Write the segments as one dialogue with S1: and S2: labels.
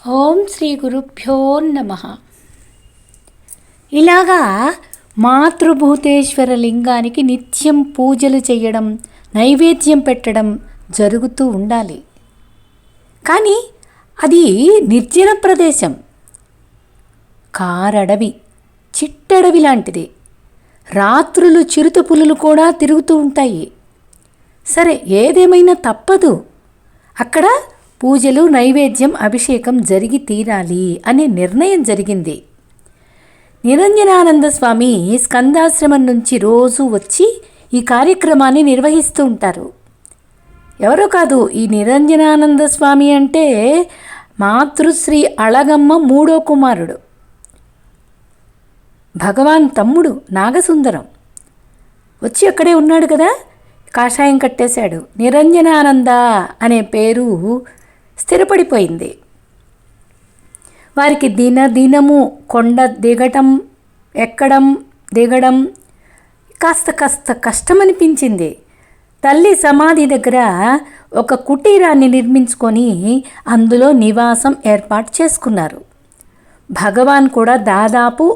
S1: ఓం శ్రీ గురుభ్యో నమః. ఇలాగా మాతృభూతేశ్వర లింగానికి నిత్యం పూజలు చేయడం, నైవేద్యం పెట్టడం జరుగుతూ ఉండాలి. కానీ అది నిర్జన ప్రదేశం, కారడవి, చిట్టడవి లాంటిది. రాత్రులు చిరుత పులులు కూడా తిరుగుతూ ఉంటాయి. సరే, ఏదేమైనా తప్పదు, అక్కడ పూజలు, నైవేద్యం, అభిషేకం జరిగి తీరాలి అనే నిర్ణయం జరిగింది. నిరంజనానంద స్వామి స్కందాశ్రమం నుంచి రోజు వచ్చి ఈ కార్యక్రమాన్ని నిర్వహిస్తూ ఉంటారు. ఎవరో కాదు, ఈ నిరంజనానంద స్వామి అంటే మాతృశ్రీ అళగమ్మ మూడో కుమారుడు, భగవాన్ తమ్ముడు నాగసుందరం. వచ్చి అక్కడే ఉన్నాడు కదా, కాషాయం కట్టేశాడు. నిరంజనానంద అనే పేరు స్థిరపడిపోయింది. వారికి దినము కొండ దిగటం, ఎక్కడం, దిగడం కాస్త కష్టమనిపించింది. తల్లి సమాధి దగ్గర ఒక కుటీరాన్ని నిర్మించుకొని అందులో నివాసం ఏర్పాటు చేసుకున్నారు. భగవాన్ కూడా దాదాపు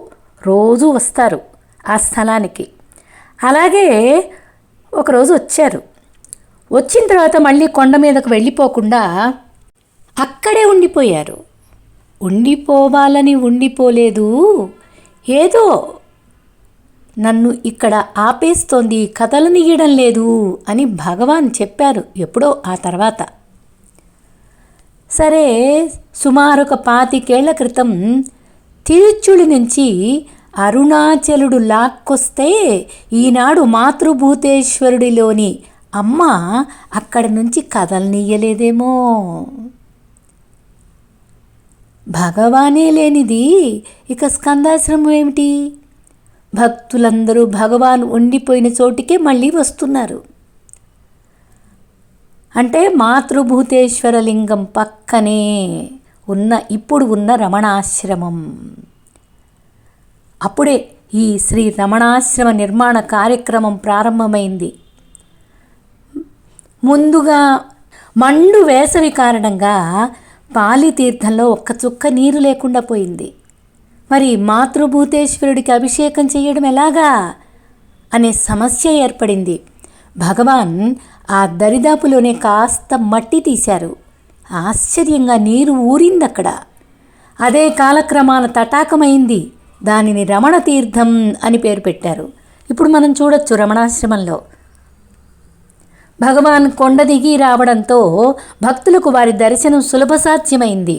S1: రోజు వస్తారు ఆ స్థలానికి. అలాగే ఒకరోజు వచ్చారు. వచ్చిన తర్వాత మళ్ళీ కొండ మీదకు వెళ్ళిపోకుండా అక్కడే ఉండిపోయారు. ఉండిపోవాలని ఉండిపోలేదు, ఏదో నన్ను ఇక్కడ ఆపేస్తోంది, కదలనీయడం లేదు అని భగవాన్ చెప్పారు ఎప్పుడో ఆ తర్వాత. సరే, సుమారు 25 ఏళ్ల క్రితం తిరుచుడి నుంచి అరుణాచలుడు లాక్కొస్తే ఈనాడు మాతృభూతేశ్వరుడిలోని అమ్మ అక్కడి నుంచి కదలనీయలేదేమో. భగవానే లేనిది ఇక స్కందాశ్రమం ఏమిటి? భక్తులందరూ భగవాన్ ఉండిపోయిన చోటికే మళ్ళీ వస్తున్నారు. అంటే మాతృభూతేశ్వర లింగం పక్కనే ఇప్పుడు ఉన్న రమణాశ్రమం. అప్పుడే ఈ శ్రీ రమణాశ్రమ నిర్మాణ కార్యక్రమం ప్రారంభమైంది. ముందుగా మండు వేసవి కారణంగా పాలితీర్థంలో ఒక్క చుక్క నీరు లేకుండా పోయింది. మరి మాతృభూతేశ్వరుడికి అభిషేకం చేయడం ఎలాగా అనే సమస్య ఏర్పడింది. భగవాన్ ఆ దరిదాపులోనే కాస్త మట్టి తీశారు. ఆశ్చర్యంగా నీరు ఊరిందక్కడ. అదే కాలక్రమాన తటాకమైంది. దానిని రమణ తీర్థం అని పేరు పెట్టారు. ఇప్పుడు మనం చూడొచ్చు రమణాశ్రమంలో. భగవాన్ కొండ దిగి రావడంతో భక్తులకు వారి దర్శనం సులభసాధ్యమైంది.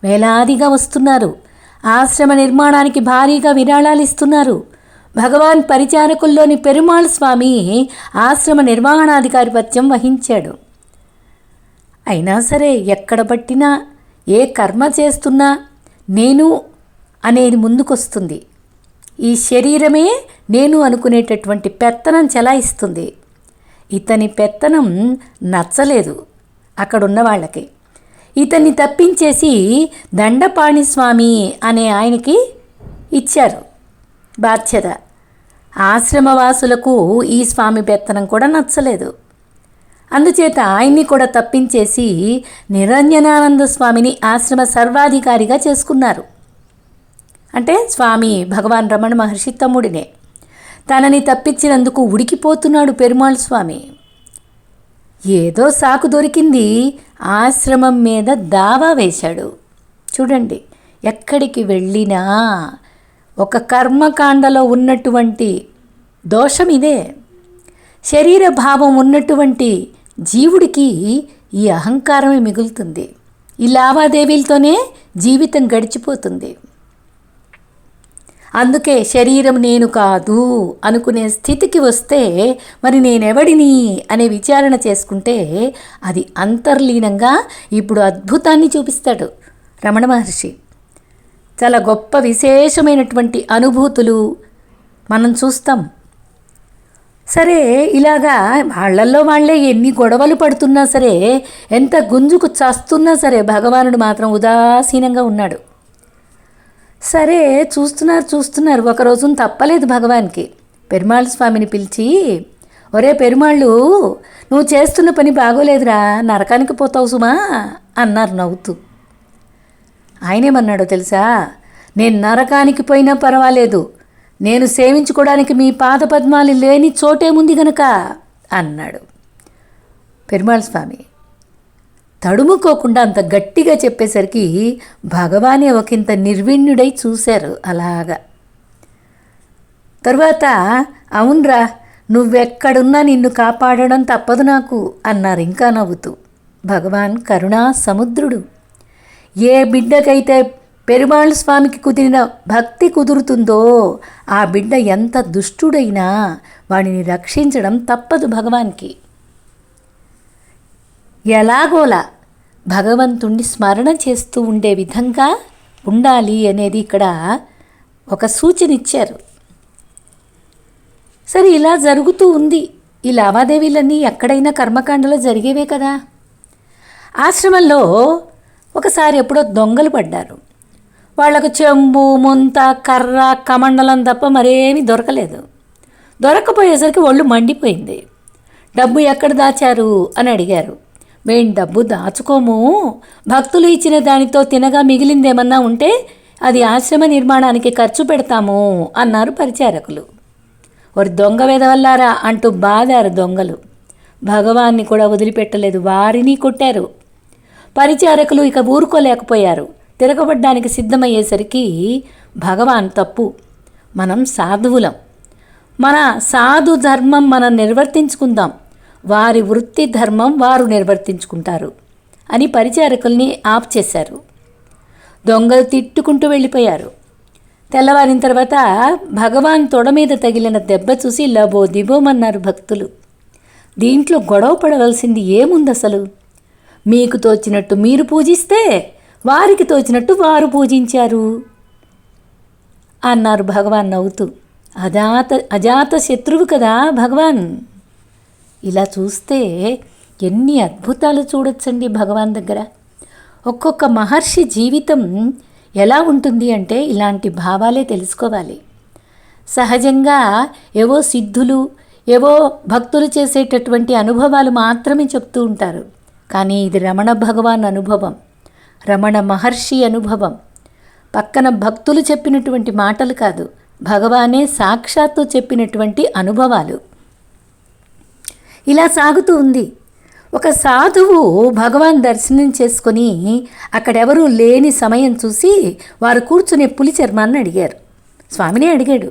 S1: వేలాదిగా వస్తున్నారు. ఆశ్రమ నిర్మాణానికి భారీగా విరాళాలు ఇస్తున్నారు. భగవాన్ పరిచారకుల్లోని పెరుమాళ్ స్వామి ఆశ్రమ నిర్వహణాధికారిపత్యం వహించాడు. అయినా సరే, ఎక్కడ పట్టినా, ఏ కర్మ చేస్తున్నా నేను అనేది ముందుకొస్తుంది. ఈ శరీరమే నేను అనుకునేటటువంటి పెత్తనం చెలాయిస్తుంది. ఇతని పెత్తనం నచ్చలేదు అక్కడున్న వాళ్ళకి. ఇతన్ని తప్పించేసి దండపాణి స్వామి అనే ఆయనకి ఇచ్చారు బాధ్యత. ఆశ్రమవాసులకు ఈ స్వామి పెత్తనం కూడా నచ్చలేదు. అందుచేత ఆయన్ని కూడా తప్పించేసి నిరంజనానంద స్వామిని ఆశ్రమ సర్వాధికారిగా చేసుకున్నారు. అంటే స్వామి భగవాన్ రమణ మహర్షి తమ్ముడినే. తనని తప్పించినందుకు ఉడికిపోతున్నాడు పెరుమాళ్ స్వామి. ఏదో సాకు దొరికింది, ఆశ్రమం మీద దావా వేశాడు. చూడండి, ఎక్కడికి వెళ్ళినా ఒక కర్మకాండలో ఉన్నటువంటి దోషం ఇదే. శరీర భావం ఉన్నటువంటి జీవుడికి ఈ అహంకారమే మిగులుతుంది. ఈ లావాదేవీలతోనే జీవితం గడిచిపోతుంది. అందుకే శరీరం నేను కాదు అనుకునే స్థితికి వస్తే మరి నేనెవడిని అనే విచారణ చేసుకుంటే అది అంతర్లీనంగా ఇప్పుడు అద్భుతాన్ని చూపిస్తాడు రమణ మహర్షి. చాలా గొప్ప విశేషమైనటువంటి అనుభూతులు మనం చూస్తాం. సరే, ఇలాగా వాళ్ళల్లో వాళ్ళే ఎన్ని గొడవలు పడుతున్నా సరే, ఎంత గుంజుకు చస్తున్నా సరే, భగవానుడు మాత్రం ఉదాసీనంగా ఉన్నాడు. సరే, చూస్తున్నారు. ఒక రోజున తప్పలేదు భగవాన్కి. పెరుమాళ్ స్వామిని పిలిచి, ఒరే పెరుమాళ్ళు, నువ్వు చేస్తున్న పని బాగోలేదురా, నరకానికి పోతావు సుమా అన్నారు నవ్వుతూ. ఆయనేమన్నాడో తెలుసా? నేను నరకానికి పోయినా పర్వాలేదు, నేను సేవించుకోవడానికి మీ పాదపద్మాలు లేని చోటేముంది గనక అన్నాడు. పెరుమాళ్ స్వామి తడుముకోకుండా అంత గట్టిగా చెప్పేసరికి భగవానే ఒకంత నిర్విణ్యుడై చూశారు అలాగా. తరువాత అవునరా, నువ్వెక్కడున్నా నిన్ను కాపాడడం తప్పదు నాకు అన్నారు ఇంకా నవ్వుతూ. భగవాన్ కరుణా సముద్రుడు. ఏ బిడ్డకైతే పెరుమాళ్ స్వామికి కుదిరిన భక్తి కుదురుతుందో ఆ బిడ్డ ఎంత దుష్టుడైనా వాడిని రక్షించడం తప్పదు భగవాన్కి. ఎలాగోలా భగవంతుణ్ణి స్మరణ చేస్తూ ఉండే విధంగా ఉండాలి అనేది ఇక్కడ ఒక సూచన ఇచ్చారు. సరే, ఇలా జరుగుతూ ఉంది. ఈ లావాదేవీలన్నీ ఎక్కడైనా కర్మకాండలో జరిగేవే కదా. ఆశ్రమంలో ఒకసారి ఎప్పుడో దొంగలు పడ్డారు. వాళ్ళకు చెంబు, ముంత, కర్ర, కమండలం తప్ప మరేమీ దొరకలేదు. దొరక్కపోయేసరికి ఒళ్ళు మండిపోయింది. డబ్బు ఎక్కడ దాచారు అని అడిగారు. మేము డబ్బు దాచుకోము, భక్తులు ఇచ్చిన దానితో తినగా మిగిలిందేమన్నా ఉంటే అది ఆశ్రమ నిర్మాణానికి ఖర్చు పెడతాము అన్నారు పరిచారకులు. వారు దొంగ వెదవల్లారా అంటూ బాదారు దొంగలు. భగవాన్ని కూడా వదిలిపెట్టలేదు, వారిని కొట్టారు. పరిచారకులు ఇక ఊరుకోలేకపోయారు. తిరగబడ్డానికి సిద్ధమయ్యేసరికి భగవాన్ తప్పు, మనం సాధువులం, మన సాధు ధర్మం మనం నిర్వర్తించుకుందాం, వారి వృత్తి ధర్మం వారు నిర్వర్తించుకుంటారు అని పరిచారకుల్ని ఆఫ్ చేశారు. దొంగలు తిట్టుకుంటూ వెళ్ళిపోయారు. తెల్లవారిన తర్వాత భగవాన్ తొడ మీద తగిలిన దెబ్బ చూసి లబో దిబోమన్నారు భక్తులు. దీంట్లో గొడవ పడవలసింది ఏముంది అసలు? మీకు తోచినట్టు మీరు పూజిస్తే వారికి తోచినట్టు వారు పూజించారు అన్నారు భగవాన్ నవ్వుతూ. అజాత శత్రువు కదా భగవాన్. ఇలా చూస్తే ఎన్ని అద్భుతాలు చూడొచ్చండి భగవాన్ దగ్గర. ఒక్కొక్క మహర్షి జీవితం ఎలా ఉంటుంది అంటే ఇలాంటి భావాలే తెలుసుకోవాలి. సహజంగా ఏవో సిద్ధులు, ఏవో భక్తులు చేసేటటువంటి అనుభవాలు మాత్రమే చెప్తూ ఉంటారు. కానీ ఇది రమణ భగవాన్ అనుభవం, రమణ మహర్షి అనుభవం. పక్కన భక్తులు చెప్పినటువంటి మాటలు కాదు, భగవానే సాక్షాత్తు చెప్పినటువంటి అనుభవాలు. ఇలా సాగుతూ ఉంది. ఒక సాధువు భగవాన్ దర్శనం చేసుకొని అక్కడెవరూ లేని సమయం చూసి వారు కూర్చునే పులి చర్మాన్ని అడిగారు. స్వామినే అడిగాడు,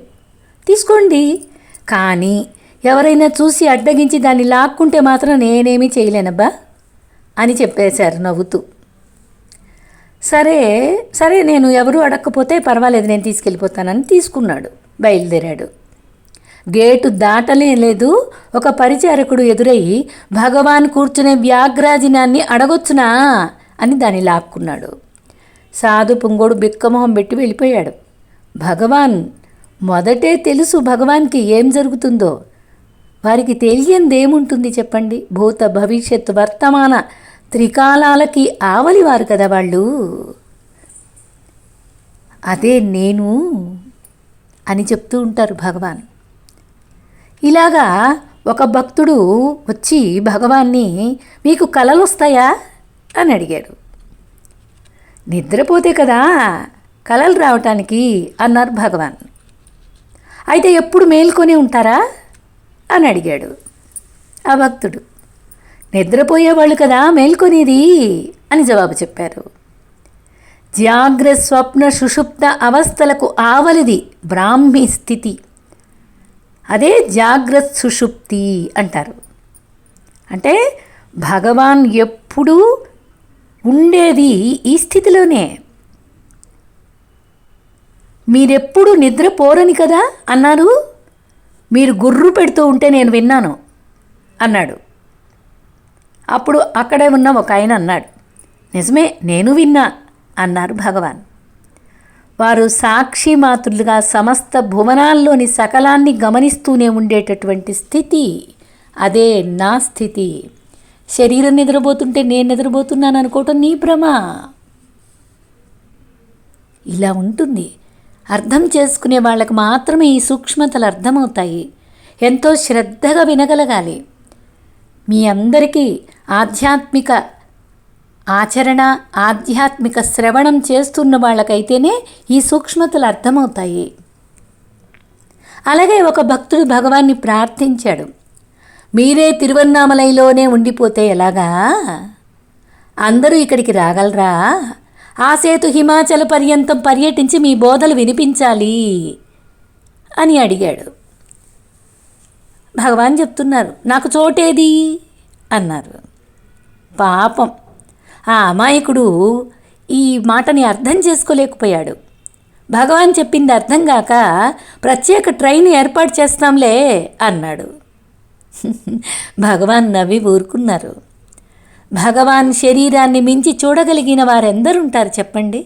S1: తీసుకోండి, కానీ ఎవరైనా చూసి అడ్డగించి దాన్ని లాక్కుంటే మాత్రం నేనేమీ చేయలేనబ్బా అని చెప్పేశారు నవ్వుతూ. సరే సరే, నేను ఎవరూ అడగకపోతే పర్వాలేదు, నేను తీసుకెళ్ళిపోతానని తీసుకున్నాడు. బయలుదేరాడు. గేటు దాటలేదు, ఒక పరిచారకుడు ఎదురై భగవాన్ కూర్చునే వ్యాఘ్రాజినాన్ని అడగొచ్చునా అని దాన్ని లాక్కున్నాడు. సాధు పుంగోడు బిక్కమొహం పెట్టి వెళ్ళిపోయాడు. భగవాన్ మొదటే తెలుసు భగవాన్కి ఏం జరుగుతుందో. వారికి తెలియందేముంటుంది చెప్పండి? భూత భవిష్యత్ వర్తమాన త్రికాలాలకి ఆవలివారు కదా వాళ్ళు. అదే నేను అని చెప్తూ ఉంటారు భగవాన్. ఇలాగా ఒక భక్తుడు వచ్చి భగవాన్ని, మీకు కలలు వస్తాయా అని అడిగాడు. నిద్రపోతే కదా కలలు రావటానికి అన్నారు భగవాన్. అయితే ఎప్పుడు మేల్కొని ఉంటారా అని అడిగాడు ఆ భక్తుడు. నిద్రపోయేవాళ్ళు కదా మేల్కొనేది అని జవాబు చెప్పారు. జాగ్ర స్వప్న సుషుప్త అవస్థలకు ఆవలిది బ్రాహ్మీ స్థితి, అదే జాగ్రత్త సుషుప్తి అంటారు. అంటే భగవాన్ ఎప్పుడూ ఉండేది ఈ స్థితిలోనే. మీరెప్పుడు నిద్రపోరని కదా అన్నారు, మీరు గుర్రు పెడుతూ ఉంటే నేను విన్నాను అన్నాడు. అప్పుడు అక్కడే ఉన్న ఒక ఆయన అన్నాడు, నిజమే, నేను విన్నా అన్నారు భగవాన్. వారు సాక్షి మాతృలుగా సమస్త భువనాల్లోని సకలాన్ని గమనిస్తూనే ఉండేటటువంటి స్థితి, అదే నా స్థితి. శరీరం నిద్రపోతుంటే నేను నిద్రపోతున్నాను అనుకోవటం నీ భ్రమ. ఇలా ఉంటుంది. అర్థం చేసుకునే వాళ్ళకి మాత్రమే ఈ సూక్ష్మతలు అర్థమవుతాయి. ఎంతో శ్రద్ధగా వినగలగాలి. మీ అందరికీ ఆధ్యాత్మిక ఆచరణ, ఆధ్యాత్మిక శ్రవణం చేస్తున్న వాళ్ళకైతేనే ఈ సూక్ష్మతలు అర్థమవుతాయి. అలాగే ఒక భక్తుడు భగవాన్ని ప్రార్థించాడు, మీరే తిరువన్నామలైలోనే ఉండిపోతే ఎలాగా, అందరూ ఇక్కడికి రాగలరా, ఆ సేతు హిమాచల పర్యంతం పర్యటించి మీ బోధలు వినిపించాలి అని అడిగాడు. భగవాన్ చెప్తున్నారు, నాకు చోటేది అన్నారు. పాపం ఆ అమాయకుడు ఈ మాటని అర్థం చేసుకోలేకపోయాడు. భగవాన్ చెప్పింది అర్థం కాక ప్రత్యేక ట్రైన్ ఏర్పాటు చేస్తాంలే అన్నాడు. భగవాన్ నవ్వి ఊరుకున్నారు. భగవాన్ శరీరాన్ని మించి చూడగలిగిన వారెందరుంటారు చెప్పండి?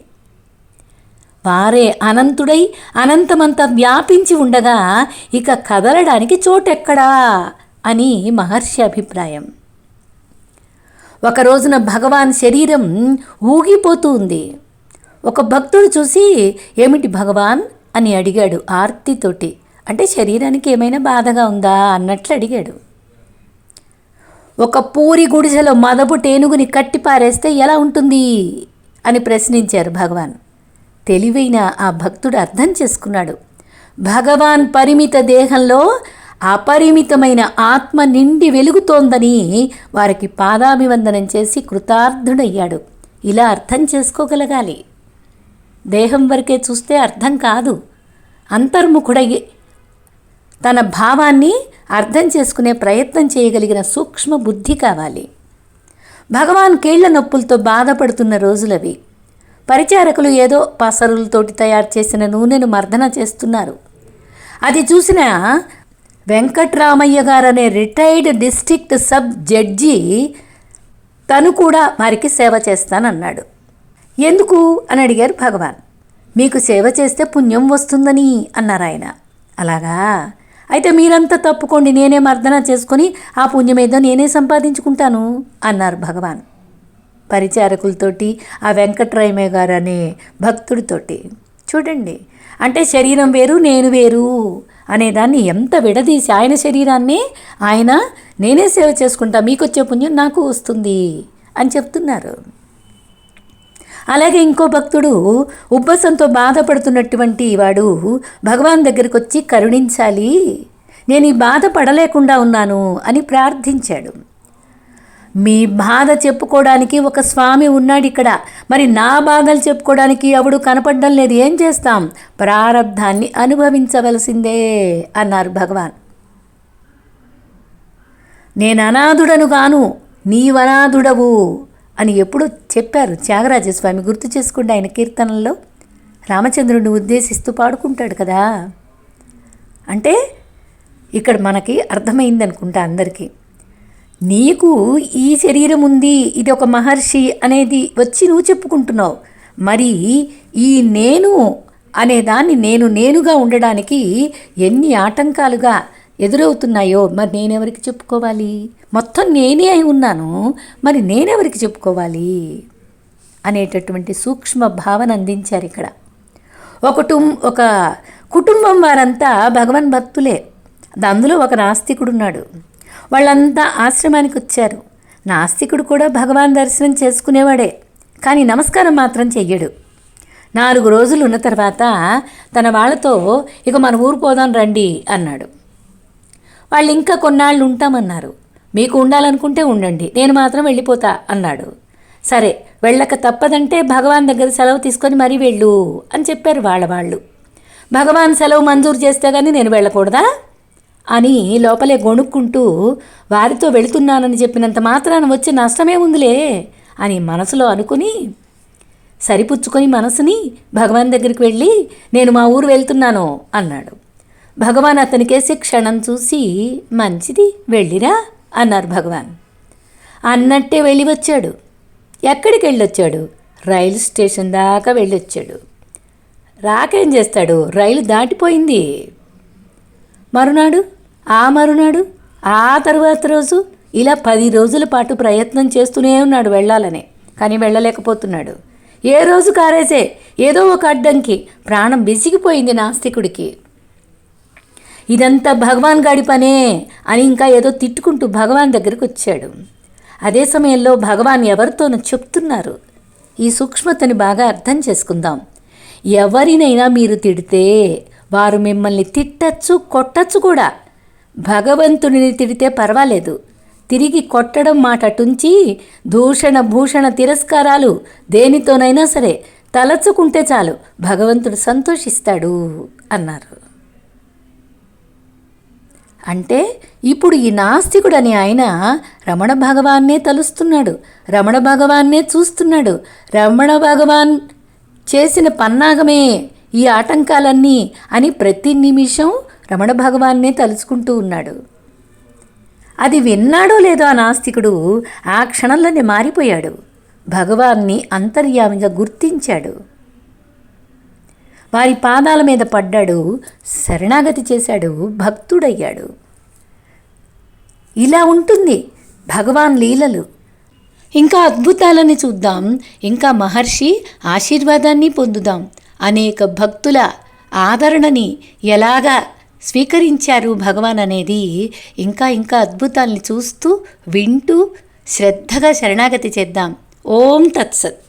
S1: వారే అనంతుడై అనంతమంతా వ్యాపించి ఉండగా ఇక కదలడానికి చోటెక్కడా అని మహర్షి అభిప్రాయం. ఒక రోజున భగవాన్ శరీరం ఊగిపోతూ ఉంది. ఒక భక్తుడు చూసి, ఏమిటి భగవాన్ అని అడిగాడు ఆర్తితోటి. అంటే శరీరానికి ఏమైనా బాధగా ఉందా అన్నట్లు అడిగాడు. ఒక పూరి గుడిసెలో మదపు టేనుగుని కట్టిపారేస్తే ఎలా ఉంటుంది అని ప్రశ్నించారు భగవాన్. తెలివైన ఆ భక్తుడు అర్థం చేసుకున్నాడు, భగవాన్ పరిమిత దేహంలో అపరిమితమైన ఆత్మ నిండి వెలుగుతోందని వారికి పాదాభివందనం చేసి కృతార్థుడయ్యాడు. ఇలా అర్థం చేసుకోగలగాలి. దేహం వరకే చూస్తే అర్థం కాదు. అంతర్ముఖుడై తన భావాన్ని అర్థం చేసుకునే ప్రయత్నం చేయగలిగిన సూక్ష్మ బుద్ధి కావాలి. భగవాన్ కీళ్ల నొప్పులతో బాధపడుతున్న రోజులవి. పరిచారకులు ఏదో పసరులతోటి తయారు చేసిన నూనెను మర్దన చేస్తున్నారు. అది చూసిన వెంకట్రామయ్య గారు అనే రిటైర్డ్ డిస్ట్రిక్ట్ సబ్ జడ్జి తను కూడా వారికి సేవ చేస్తానన్నాడు. ఎందుకు అని అడిగారు భగవాన్. మీకు సేవ చేస్తే పుణ్యం వస్తుందని అన్నారు ఆయన. అలాగా, అయితే మీరంతా తప్పుకోండి, నేనే మర్దన చేసుకొని ఆ పుణ్యమేదో నేనే సంపాదించుకుంటాను అన్నారు భగవాన్. పరిచారకులతోటి, ఆ వెంకట్రామయ్య గారు అనే భక్తుడితోటి. చూడండి, అంటే శరీరం వేరు నేను వేరు అనేదాన్ని ఎంత విడదీసి ఆయన శరీరాన్ని ఆయన నేనే సేవ చేసుకుంటా, మీకు వచ్చే పుణ్యం నాకు వస్తుంది అని చెప్తున్నారు. అలాగే ఇంకో భక్తుడు ఉబ్బసంతో బాధపడుతున్నటువంటి వాడు భగవాన్ దగ్గరికి వచ్చి కరుణించాలి, నేను ఈ బాధ పడలేకుండా ఉన్నాను అని ప్రార్థించాడు. మీ బాధ చెప్పుకోవడానికి ఒక స్వామి ఉన్నాడు ఇక్కడ, మరి నా బాధలు చెప్పుకోవడానికి ఎవడు కనపడడం లేదు, ఏం చేస్తాం, ప్రారబ్ధాన్ని అనుభవించవలసిందే అన్నారు భగవాన్. నేను అనాథుడను గాను, నీవనాథుడవు అని ఎప్పుడు చెప్పారు త్యాగరాజస్వామి. గుర్తు చేసుకోండి, ఆయన కీర్తనల్లో రామచంద్రుడిని ఉద్దేశిస్తూ పాడుకుంటాడు కదా. అంటే ఇక్కడ మనకి అర్థమైంది అనుకుంటా అందరికీ. నీకు ఈ శరీరం ఉంది, ఇది ఒక మహర్షి అనేది వచ్చి నువ్వు చెప్పుకుంటున్నావు. మరి ఈ నేను అనేదాన్ని నేనుగా ఉండడానికి ఎన్ని ఆటంకాలుగా ఎదురవుతున్నాయో మరి నేనెవరికి చెప్పుకోవాలి? మొత్తం నేనే అయి ఉన్నాను, మరి నేనెవరికి చెప్పుకోవాలి అనేటటువంటి సూక్ష్మ భావన అందించారు ఇక్కడ. ఒక కుటుంబం వారంతా భగవన్ భక్తులే. అందులో ఒక నాస్తికుడు ఉన్నాడు. వాళ్ళంతా ఆశ్రమానికి వచ్చారు. నాస్తికుడు కూడా భగవాన్ దర్శనం చేసుకునేవాడే, కానీ నమస్కారం మాత్రం చెయ్యడు. 4 రోజులు ఉన్న తర్వాత తన వాళ్ళతో ఇక మన ఊరు పోదాం రండి అన్నాడు. వాళ్ళు ఇంకా కొన్నాళ్ళు ఉంటామన్నారు. మీకు ఉండాలనుకుంటే ఉండండి, నేను మాత్రం వెళ్ళిపోతా అన్నాడు. సరే వెళ్ళక తప్పదంటే భగవాన్ దగ్గర సెలవు తీసుకొని మరీ వెళ్ళు అని చెప్పారు వాళ్ళు. భగవాన్ సెలవు మంజూరు చేస్తే కానీ నేను వెళ్ళకూడదా అని లోపలే గొణుక్కుంటూ వారితో వెళుతున్నానని చెప్పినంత మాత్రాన వచ్చే నష్టమే ఉందిలే అని మనసులో అనుకుని సరిపుచ్చుకొని మనసుని భగవాన్ దగ్గరికి వెళ్ళి నేను మా ఊరు వెళ్తున్నాను అన్నాడు. భగవాన్ అతనికేసి క్షణం చూసి మంచిది వెళ్ళిరా అన్నారు భగవాన్. అన్నట్టే వెళ్ళి వచ్చాడు. ఎక్కడికి వెళ్ళొచ్చాడు? రైలు స్టేషన్ దాకా వెళ్ళొచ్చాడు. రాకేం చేస్తాడు, రైలు దాటిపోయింది. మరునాడు, ఆ తరువాత రోజు ఇలా 10 రోజుల పాటు ప్రయత్నం చేస్తూనే ఉన్నాడు వెళ్ళాలని, కానీ వెళ్ళలేకపోతున్నాడు. ఏ రోజు కారేసే ఏదో ఒక అడ్డంకి, ప్రాణం బిసిగిపోయింది నాస్తికుడికి. ఇదంతా భగవాన్ గాడి పనే అని ఇంకా ఏదో తిట్టుకుంటూ భగవాన్ దగ్గరికి వచ్చాడు. అదే సమయంలో భగవాన్ ఎవరితోనూ చెప్తున్నారు. ఈ సూక్ష్మతని బాగా అర్థం చేసుకుందాం. ఎవరినైనా మీరు తిడితే వారు మిమ్మల్ని తిట్టచ్చు, కొట్టచ్చు కూడా. భగవంతుడిని తిడితే పర్వాలేదు, తిరిగి కొట్టడం మాట అటుంచి దూషణ భూషణ తిరస్కారాలు దేనితోనైనా సరే తలచుకుంటే చాలు, భగవంతుడు సంతోషిస్తాడు అన్నారు. అంటే ఇప్పుడు ఈ నాస్తికుడని ఆయన రమణ భగవాన్నే తలుస్తున్నాడు, రమణ భగవాన్నే చూస్తున్నాడు. రమణ భగవాన్ చేసిన పన్నాగమే ఈ ఆటంకాలన్నీ అని ప్రతి నిమిషం రమణ భగవాన్నే తలుచుకుంటూ ఉన్నాడు. అది విన్నాడో లేదో ఆ నాస్తికుడు ఆ క్షణంలోనే మారిపోయాడు. భగవాన్ని అంతర్యామిగా గుర్తించాడు. వారి పాదాల మీద పడ్డాడు, శరణాగతి చేశాడు, భక్తుడయ్యాడు. ఇలా ఉంటుంది భగవాన్ లీలలు. ఇంకా అద్భుతాలని చూద్దాం, ఇంకా మహర్షి ఆశీర్వాదాన్ని పొందుదాం. అనేక భక్తుల ఆదరణని ఎలాగా స్వీకరించారు భగవాన్ అనేది ఇంకా ఇంకా అద్భుతాల్ని చూస్తూ వింటూ శ్రద్ధగా శరణాగతి చేద్దాం. ఓం తత్సత్.